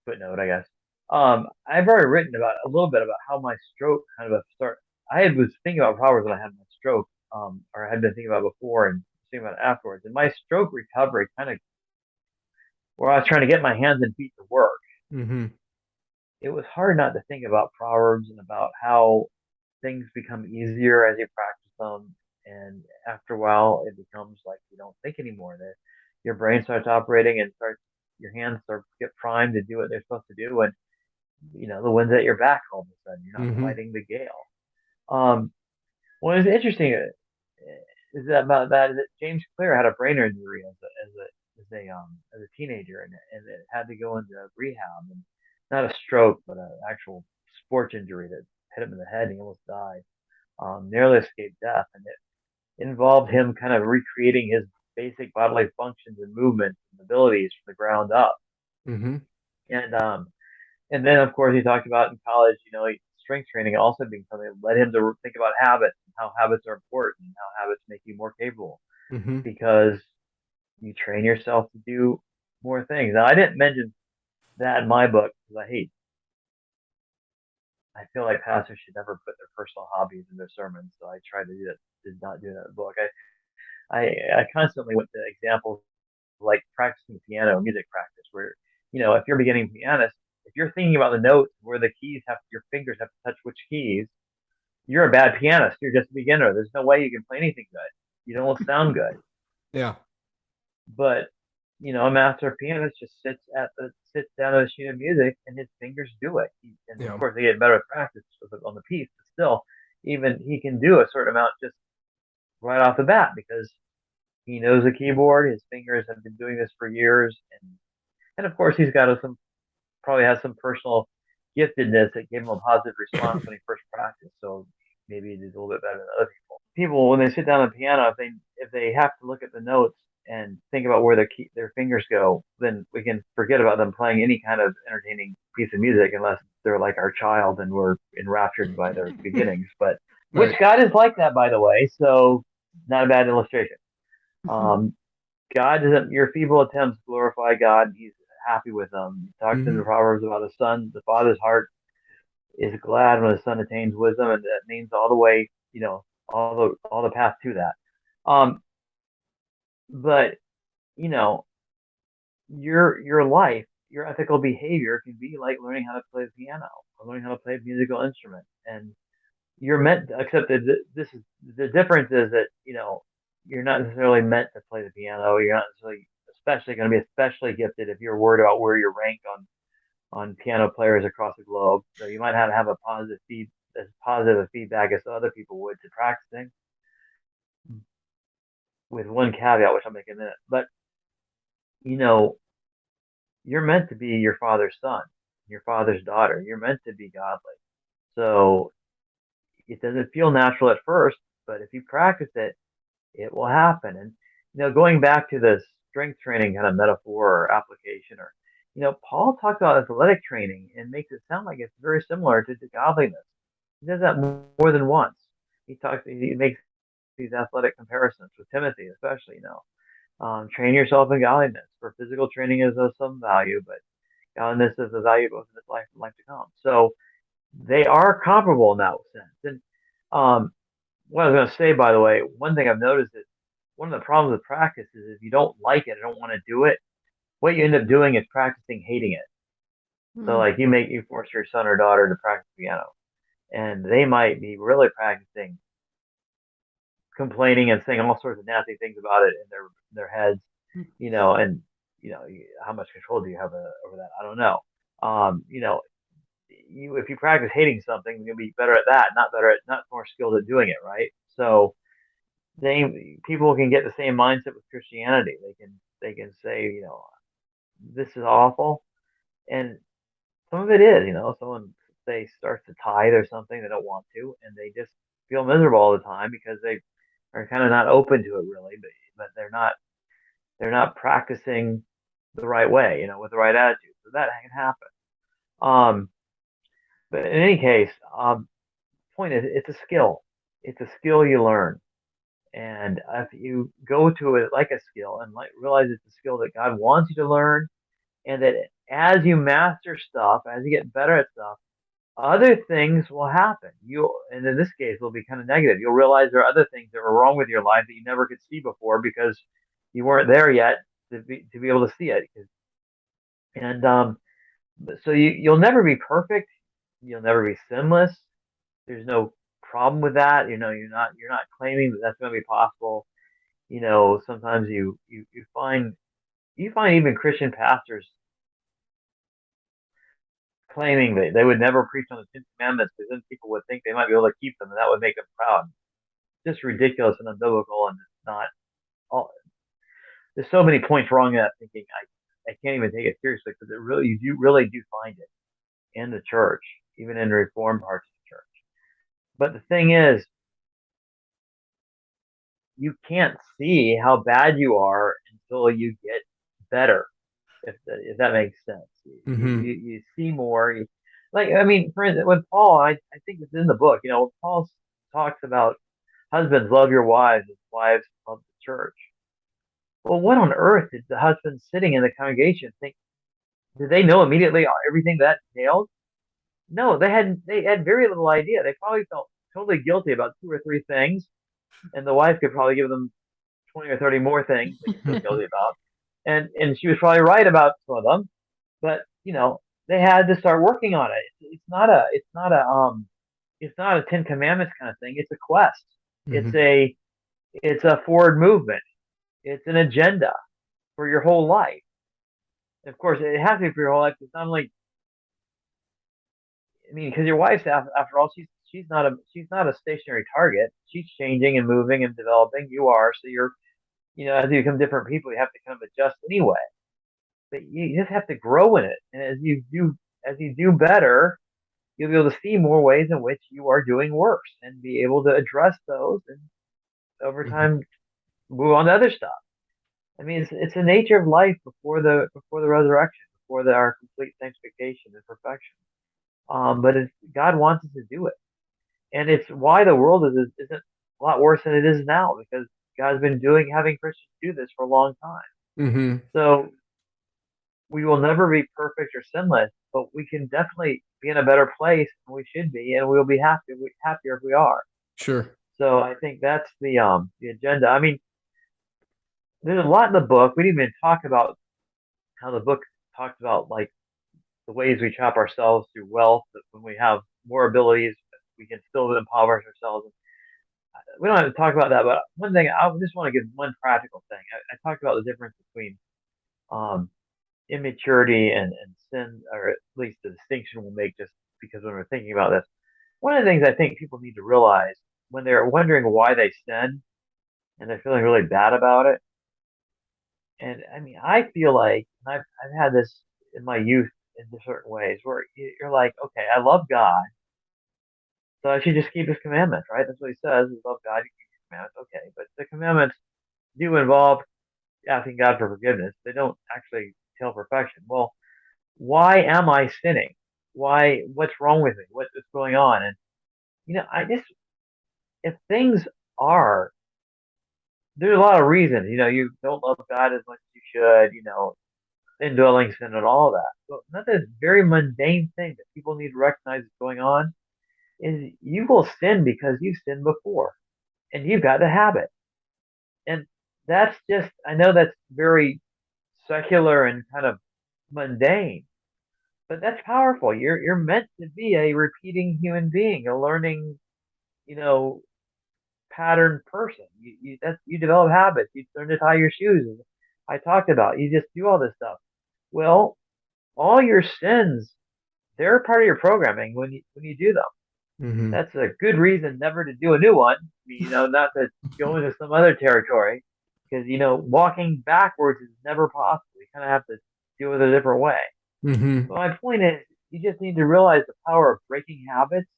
B: Footnote, I guess. I've already written about a little bit about how my stroke kind of start. Was thinking about Proverbs when I had my stroke, or I had been thinking about it before and thinking about it afterwards. And my stroke recovery kind of, where I was trying to get my hands and feet to work. It was hard not to think about Proverbs and about how things become easier as you practice them. And after a while, it becomes like you don't think anymore. That your brain starts operating and your hands start to get primed to do what they're supposed to do. And, the wind's at your back all of a sudden. You're not fighting the gale. What is interesting is that James Clear had a brain injury as as a teenager, and it had to go into rehab, and not a stroke, but an actual sports injury that hit him in the head, and he almost died. Nearly escaped death, and it involved him kind of recreating his basic bodily functions and movements and abilities from the ground up.
A: Mm-hmm.
B: And then of course he talked about in college, strength training also being something that led him to think about habits and how habits are important and how habits make you more capable
A: Mm-hmm.
B: because you train yourself to do more things. Now I didn't mention that in my book because I feel like pastors should never put their personal hobbies in their sermons, so I try to do that. Did not do that in the book. I constantly went to examples like practicing piano, music practice, where if you're a beginning pianist, if you're thinking about the notes where the keys your fingers have to touch which keys, you're a bad pianist. You're just a beginner. There's no way you can play anything good. You don't sound good.
A: Yeah.
B: But a master pianist just sits down at a sheet of music and his fingers do it. And
A: Yeah.
B: of course, they get better at practice on the piece, but still, even he can do a certain amount just right off the bat because he knows the keyboard. His fingers have been doing this for years, and of course, he's got probably has some personal giftedness that gave him a positive response when he first practiced. So maybe he did a little bit better than other people. People, when they sit down on the piano, if they have to look at the notes and think about where their fingers go, then we can forget about them playing any kind of entertaining piece of music unless they're like our child and we're enraptured by their beginnings. But which
A: Right.
B: God is like that, by the way. So not a bad illustration. God doesn't. Your feeble attempts glorify God. He's happy with them. He talks in the
A: Mm-hmm.
B: Proverbs about a son. The father's heart is glad when his son attains wisdom, and that means all the way, all the path to that. Um, but you know, your life, your ethical behavior can be like learning how to play the piano or learning how to play a musical instrument, and you're meant. Except that this is the difference is that you're not necessarily meant to play the piano. You're not necessarily especially going to be especially gifted if you're worried about where you're ranked on piano players across the globe. So you might have a as positive a feedback as other people would to practicing, with one caveat, which I'll make in a minute. But you know, you're meant to be your father's son, your father's daughter. You're meant to be godly. So it doesn't feel natural at first, but if you practice it, it will happen. And going back to the strength training kind of metaphor or application, or Paul talks about athletic training and makes it sound like it's very similar to godliness. He does that more than once. He makes these athletic comparisons with Timothy, especially. Train yourself in godliness. For physical training is of some value, but godliness is of value both in this life and life to come. So they are comparable in that sense. And what I was going to say, by the way, one thing I've noticed is one of the problems with practice is if you don't like it, or don't want to do it, what you end up doing is practicing hating it. So like you force your son or daughter to practice piano, and they might be really practicing complaining and saying all sorts of nasty things about it in their heads, and how much control do you have over that? I don't know. If you practice hating something, you'll be better at that, not more skilled at doing it, right? So people can get the same mindset with Christianity. They can say, this is awful, and some of it is, someone they starts to tithe or something they don't want to, and they just feel miserable all the time because they are kind of not open to it really, but they're not practicing the right way, with the right attitude. So that can happen. But in any case, point is, it's a skill. It's a skill you learn. And if you go to it like a skill and realize it's a skill that God wants you to learn, and that as you master stuff, as you get better at stuff, other things will happen. And in this case, will be kind of negative. You'll realize there are other things that were wrong with your life that you never could see before because you weren't there yet to be able to see it. And so you'll never be perfect. You'll never be sinless. There's no problem with that. You're not claiming that that's going to be possible. Sometimes you find even Christian pastors claiming that they would never preach on the Ten Commandments because then people would think they might be able to keep them and that would make them proud. Just ridiculous and unbiblical, and it's not all. there's so many points wrong in that thinking. I can't even take it seriously because you really do find it in the church, even in the Reformed parts of the church. But the thing is, you can't see how bad you are until you get better. If that makes sense, you see more. Like, I mean, for instance, when Paul, I think it's in the book. Paul talks about husbands love your wives as wives love the church. Well, what on earth did the husbands sitting in the congregation think? Did they know immediately everything that entailed? No, they had very little idea. They probably felt totally guilty about 2 or 3 things, and the wife could probably give them 20 or 30 more things they could feel guilty about. And she was probably right about some of them, but they had to start working on it. It's not a Ten Commandments kind of thing. It's a quest. It's a it's a forward movement. It's an agenda for your whole life. And of course, it has to be for your whole life. It's not like, I mean, because your wife's after all, she's not a stationary target. She's changing and moving and developing. You are, so as you become different people, you have to kind of adjust anyway. But you just have to grow in it, and as you do better, you'll be able to see more ways in which you are doing worse and be able to address those, and over time move on to other stuff. I mean, it's the nature of life before the resurrection, before our complete sanctification and perfection. But God wants us to do it, and it's why the world isn't a lot worse than it is now, because God's been having Christians do this for a long time. So we will never be perfect or sinless, but we can definitely be in a better place than we should be, and we'll be happier if we are.
A: Sure.
B: So I think that's the agenda. I mean, there's a lot in the book. We didn't even talk about how the book talks about, like, the ways we trap ourselves through wealth. That when we have more abilities, we can still impoverish ourselves. We don't have to talk about that, but one thing I just want to give one practical thing. I talked about the difference between um, immaturity and sin, or at least the distinction we'll make, just because when we're thinking about this. One of the things I think people need to realize when they're wondering why they sin and they're feeling really bad about it. And I mean, I feel like, and I've had this in my youth in certain ways, where you're like, okay, I love God, so I should just keep His commandments, right? That's what He says: is love God, you keep His commandments. Okay, but the commandments do involve asking God for forgiveness. They don't actually tell perfection. Well, why am I sinning? What's wrong with me? What's going on? And if things are, there's a lot of reasons. You don't love God as much as you should. Indwelling sin and all of that. But another very mundane thing that people need to recognize is going on is you will sin because you've sinned before, and you've got the habit. And that's just, I know that's very secular and kind of mundane, but that's powerful. You're meant to be a repeating human being, a learning, you know, pattern person. You develop habits. You learn to tie your shoes. As I talked about. You just do all this stuff. Well, all your sins, they're part of your programming when you do them. That's a good reason never to do a new one. Not to go into some other territory, because walking backwards is never possible. You kind of have to deal with it a different way. But my point is, you just need to realize the power of breaking habits,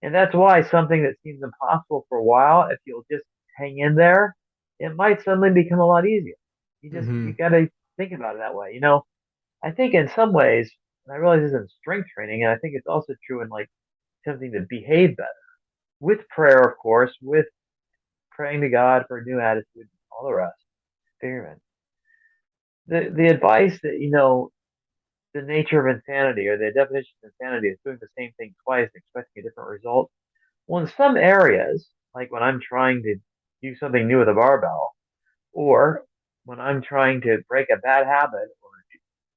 B: and that's why something that seems impossible for a while, if you'll just hang in there, it might suddenly become a lot easier. You got to think about it that way. I think in some ways, and I realize this is in strength training, and I think it's also true in like attempting to behave better with prayer, of course, with praying to God for a new attitude, all the rest. Experiment. The advice that the nature of insanity, or the definition of insanity, is doing the same thing twice and expecting a different result. Well, in some areas, like when I'm trying to do something new with a barbell, or when I'm trying to break a bad habit, or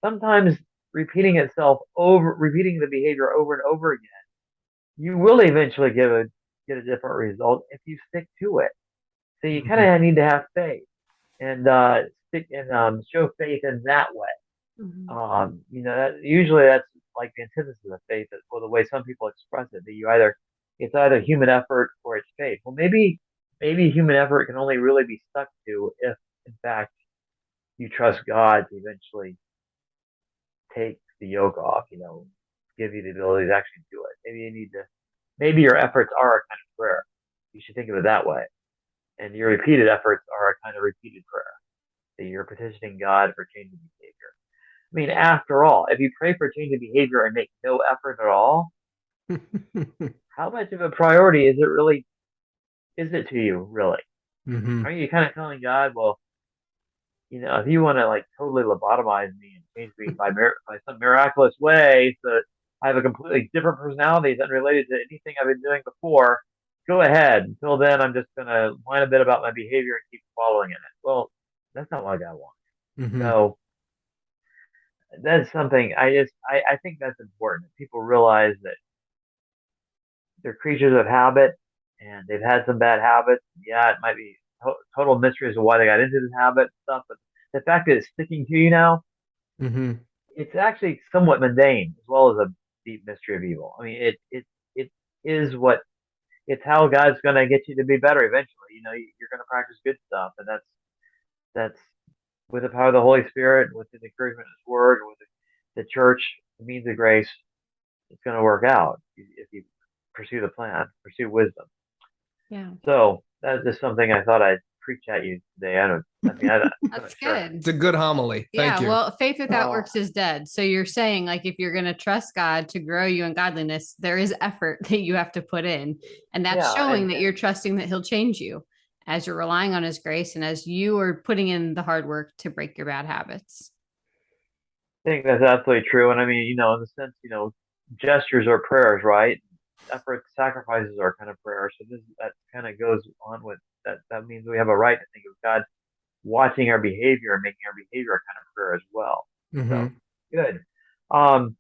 B: sometimes repeating the behavior over and over again, you will eventually get a different result if you stick to it. So you kind of need to have faith and stick and show faith in that way. Usually that's like the antithesis of faith, or the way some people express it. That it's either human effort or it's faith. Well, maybe human effort can only really be stuck to if, in fact, you trust God to eventually take the yoke off, give you the ability to actually do it. Maybe your efforts are a kind of prayer. You should think of it that way. And your repeated efforts are a kind of repeated prayer, that you're petitioning God for change of behavior. I mean, after all, if you pray for change of behavior and make no effort at all, how much of a priority is it to you, really?
A: Mhm.
B: Are you kind of telling God, well, if you want to like totally lobotomize me and change me by some miraculous way so that I have a completely different personality that's unrelated to anything I've been doing before, go ahead. Until then, I'm just going to whine a bit about my behavior and keep following in it. Well, that's not what God wants.
A: Mhm.
B: So that's something I think that's important. People realize that they're creatures of habit and they've had some bad habits. Yeah, it might be total mystery as to why they got into this habit and stuff, but the fact that it's sticking to you now,
A: Mhm.
B: it's actually somewhat mundane as well as a deep mystery of evil. I mean, it is what it's how God's going to get you to be better eventually. You're going to practice good stuff, and that's with the power of the Holy Spirit, with the encouragement of His Word, with the church, the means of grace. It's going to work out if you pursue the plan, pursue wisdom.
C: Yeah.
B: So that's just something I thought I'd preach at you today. I'm not
C: That's
B: sure.
C: good.
A: It's a good homily. Thank
C: Yeah,
A: you.
C: well, faith without
B: Oh.
C: works is dead. So you're saying, like, if you're going to trust God to grow you in godliness, there is effort that you have to put in. And that's
B: Yeah,
C: showing
B: and
C: that you're trusting that He'll change you as you're relying on His grace and as you are putting in the hard work to break your bad habits.
B: I think that's absolutely true. And I mean, in the sense, gestures are prayers, right? Efforts, sacrifices are kind of prayers. So that kind of goes on with that. That means we have a right to think of God watching our behavior and making our behavior a kind of prayer as well. So
A: Mhm.
B: good. Um,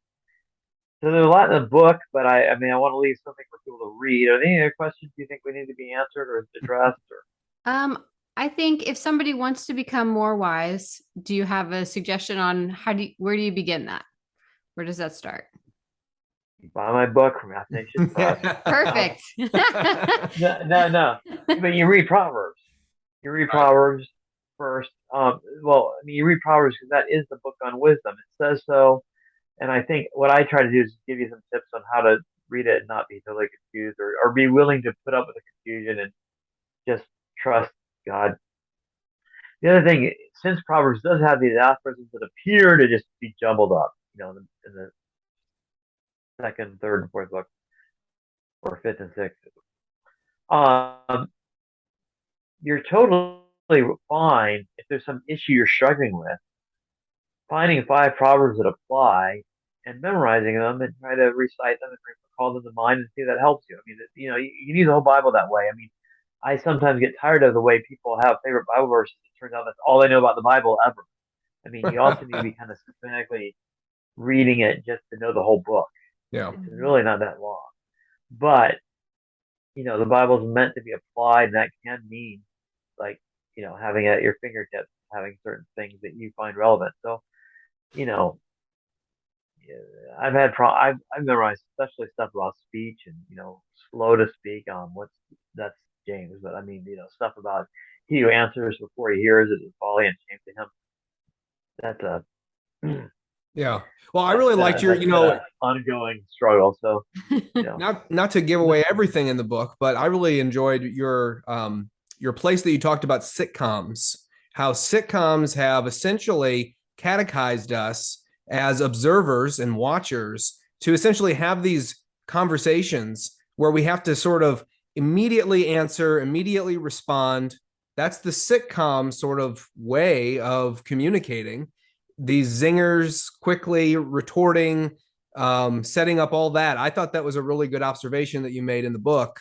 B: so there's a lot in the book, but I mean, I want to leave something for people to read. Are there any other questions you think we need to be answered or addressed? Or
C: I think if somebody wants to become more wise, do you have a suggestion on where do you begin that? Where does that start?
B: buy my book from Athanasius Press.
C: Perfect.
B: No. But you read Proverbs. You read
A: Right.
B: Proverbs first. Well, I mean, you read Proverbs because that is the book on wisdom. It says so. And I think what I try to do is give you some tips on how to read it and not be totally confused or be willing to put up with the confusion and just trust God. The other thing, since Proverbs does have these aphorisms that appear to just be jumbled up, in the second, third, and fourth book, or fifth and sixth, um, you're totally fine if there's some issue you're struggling with, finding 5 proverbs that apply and memorizing them and try to recite them and recall them to mind and see if that helps you. I mean, you can use the whole Bible that way. I mean, I sometimes get tired of the way people have favorite Bible verses. It turns out that's all they know about the Bible ever. I mean, you also need to be kind of systematically reading it just to know the whole book.
A: Yeah.
B: It's really not that long. But, the Bible's meant to be applied, and that can mean like, having it at your fingertips, having certain things that you find relevant. So, you know, I've memorized especially stuff about speech and slow to speak. That's James, but I mean stuff about he who answers before he hears is folly and shame to him. That's a
A: Yeah. Well, I really liked your,
B: that's been an ongoing struggle. So
A: not to give away everything in the book, but I really enjoyed your place that you talked about sitcoms, how sitcoms have essentially catechized us as observers and watchers to essentially have these conversations where we have to sort of immediately answer, immediately respond. That's the sitcom sort of way of communicating. These zingers quickly retorting, setting up all that. I thought that was a really good observation that you made in the book.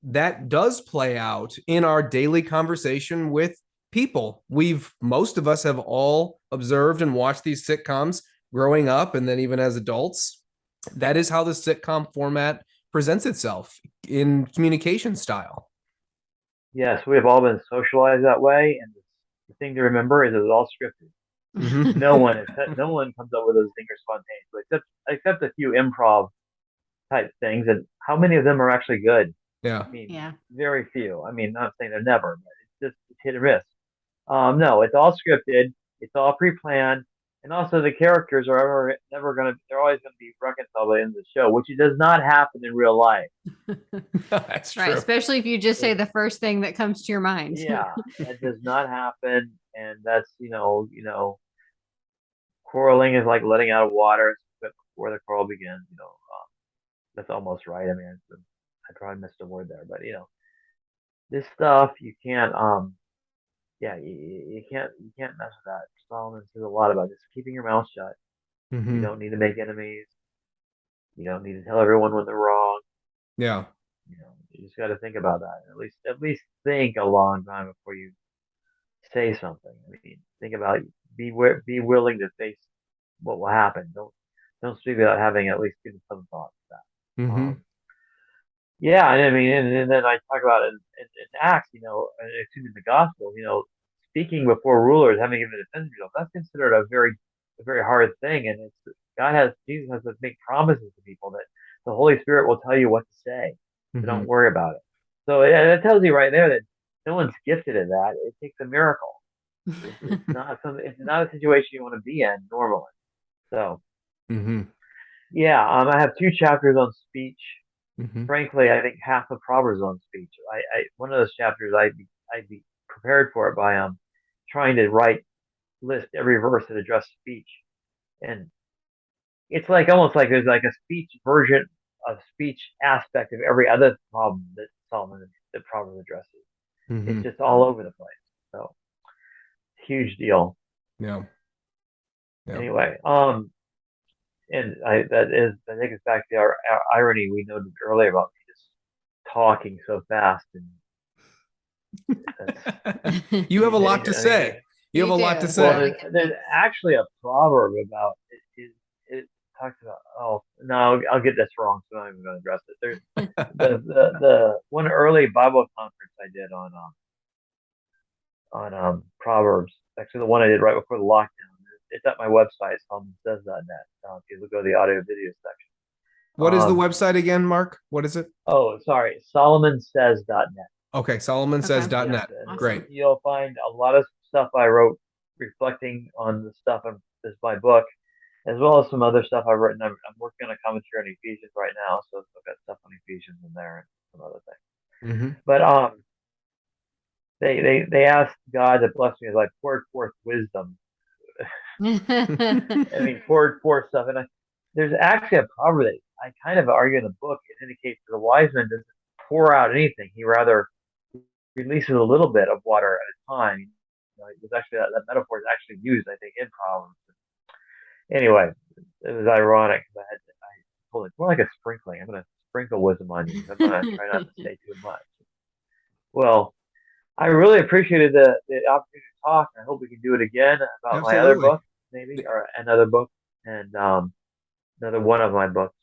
A: That does play out in our daily conversation with people. Most of us have all observed and watched these sitcoms growing up, and then even as adults. That is how the sitcom format presents itself in communication style.
B: Yes, we have all been socialized that way, and the thing to remember is it's all scripted.
A: Mm-hmm.
B: No one comes up with those things spontaneously, except a few improv type things. And how many of them are actually good?
A: Yeah.
B: I mean,
C: Yeah.
B: very few. I mean, not saying they're never, but it's hit or miss. No, it's all scripted. It's all pre-planned, and also the characters are they're always gonna be reconciled by the end of the show, which does not happen in real life.
A: That's
C: Right.
A: true.
C: Especially if you just say the first thing that comes to your mind.
B: Yeah, that does not happen, and that's quarreling is like letting out of water before the quarrel begins. That's almost right. I mean, I probably missed a word there, but this stuff you can't yeah, you can't mess with that. Solomon says a lot about just keeping your mouth shut. You
A: Mhm.
B: don't need to make enemies. You don't need to tell everyone when they're wrong.
A: Yeah.
B: You just got to think about that. At least think a long time before you say something. I mean, think about be willing to face what will happen. Don't speak without having at least given some thought to that.
A: Mhm.
B: Yeah, and I mean, and then I talk about it in Acts, excuse me, the gospel, speaking before rulers, having given defense of yourself, that's considered a very hard thing. And Jesus has to make promises to people that the Holy Spirit will tell you what to say. So
A: Mhm.
B: don't worry about it. So yeah, that tells you right there that no one's gifted at that. It takes a miracle. It's not a situation you want to be in normally. So
A: Mhm.
B: yeah, I have two chapters on speech.
A: Mhm.
B: Frankly, I think half of Proverbs on speech. I one of those chapters I'd be prepared for it by trying to list every verse that addresses speech, and it's like almost like there's like a speech version of speech aspect of every other problem that Proverbs addresses. It's
A: Mhm.
B: just all over the place. So huge deal.
A: Yeah. Yeah.
B: Anyway, and I think it's back to our irony we noted earlier about me just talking so fast and that's
A: You have a lot to
B: I think
A: say. You have
C: You
A: a
C: do.
A: lot to
B: well,
A: say.
B: there's actually a proverb about it. It talks about. Oh no, I'll get this wrong, so I'm not even going to address it. There's the one early Bible conference I did on Proverbs. Actually, the one I did right before the lockdown. It's at my website, SolomonSays.net. If you go to the audio video section.
A: What is the website again, Mark? What is it?
B: Oh, sorry, SolomonSays.net.
A: Okay, Solomon says
C: Okay.
B: Yes,
A: .net.
B: and
A: Great.
B: you'll find a lot of stuff I wrote reflecting on the stuff of this my book, as well as some other stuff I've written. I'm working on a commentary on Ephesians right now, so I've got stuff on Ephesians in there and some other things.
A: Mhm.
B: But they asked God to bless me as I poured forth wisdom. I mean, poured forth stuff, and there's actually a proverb that I kind of argue in the book. It indicates that the wise man doesn't pour out anything; he rather releases a little bit of water at a time. It was actually that metaphor is actually used, I think, in Proverbs. Anyway, it was ironic because I told it more like a sprinkling. I'm going to sprinkle wisdom on you. I'm going to try not to say too much. Well, I really appreciated the opportunity to talk. I hope we can do it again about my other
A: Absolutely.
B: book, maybe, or another book, and another one of my books.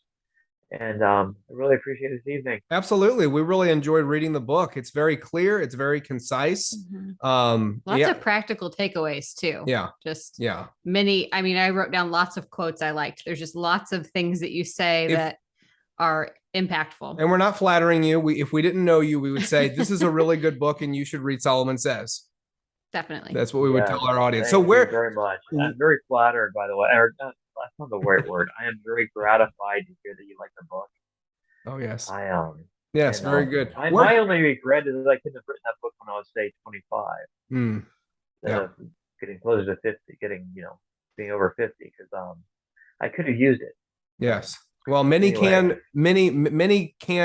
B: And I really appreciate this evening.
A: Absolutely. We really enjoyed reading the book. It's very clear, it's very concise.
C: Lots
A: Yeah.
C: of practical takeaways too.
A: Yeah.
C: Just
A: Yeah.
C: many. I mean, I wrote down lots of quotes I liked. There's just lots of things that you say that are impactful.
A: And we're not flattering you. If we didn't know you, we would say this is a really good book and you should read Solomon Says.
C: Definitely.
A: That's what we would tell our audience.
B: Thank
A: So
B: you very much. I'm very flattered, by the way. Or that's not the right word. I am very gratified to hear that you like the book.
A: Oh yes.
B: Yes,
A: very good.
B: My only regret is that I couldn't have written that book when I was say 25, instead of getting closer to 50, being over 50, because I could have used it.
A: Yes. Well, many can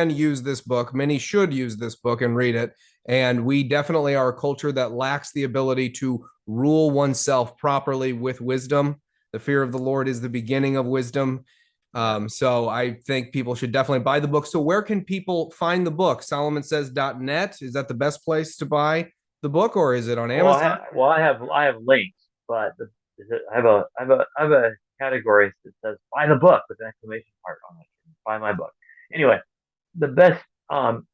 A: use this book. Many should use this book and read it. And we definitely are a culture that lacks the ability to rule oneself properly with wisdom. The fear of the Lord is the beginning of wisdom. So I think people should definitely buy the book. So where can people find the book? SolomonSays.net. Is that the best place to buy the book, or is it on Amazon?
B: I have links, but I have a category that says buy the book with an exclamation mark on it. Buy my book. Anyway, the best Amazon.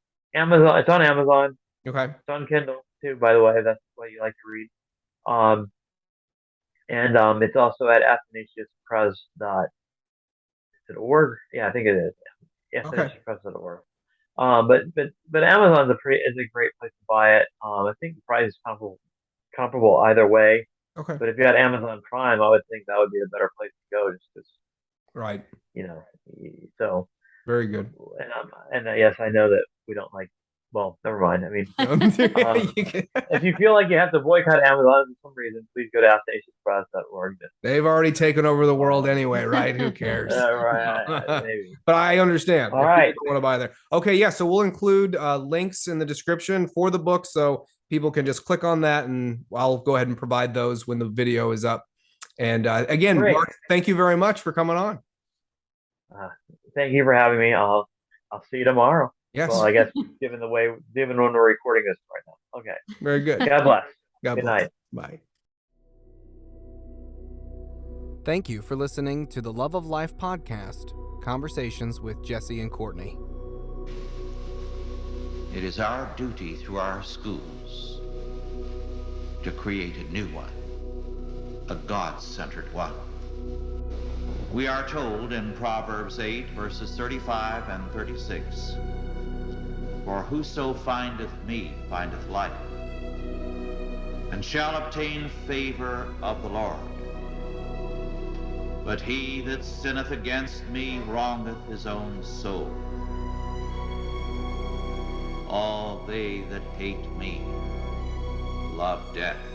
B: It's on Amazon.
A: Okay.
B: It's on Kindle too, by the way. That's what you like to read. And it's also at athanasiuspress.org. Yeah, I think it is. athanasiuspress.org. But Amazon's is a great place to buy it. I think the price is comparable either way.
A: Okay.
B: But if you had Amazon Prime, I would think that would be a better place to go, just because,
A: Right.
B: So.
A: Very good.
B: And yes, I know that we don't like. Well, never mind. I mean,
A: You can-
B: if you feel like you have to boycott Amazon for some reason, please go to athanasiuspress.org.
A: They've already taken over the world anyway, right? Who cares?
B: Right, maybe.
A: But I understand.
B: All
A: if
B: right.
A: people want to buy there. Okay, yeah. So we'll include links in the description for the book, so people can just click on that, and I'll go ahead and provide those when the video is up. And again,
B: Great.
A: Mark, thank you very much for coming on.
B: Thank you for having me. I'll see you tomorrow.
A: Yes.
B: Well, I guess given when we're recording this right now. Okay.
A: Very good.
B: God bless.
A: God
B: Good
A: bless.
B: night.
A: Bye. Thank you for listening to the Love of Life podcast, Conversations with Jesse and Courtney.
D: It is our duty through our schools to create a new one, a God-centered one. We are told in Proverbs 8, verses 35 and 36, "For whoso findeth me findeth life, and shall obtain favor of the Lord. But he that sinneth against me wrongeth his own soul. All they that hate me love death."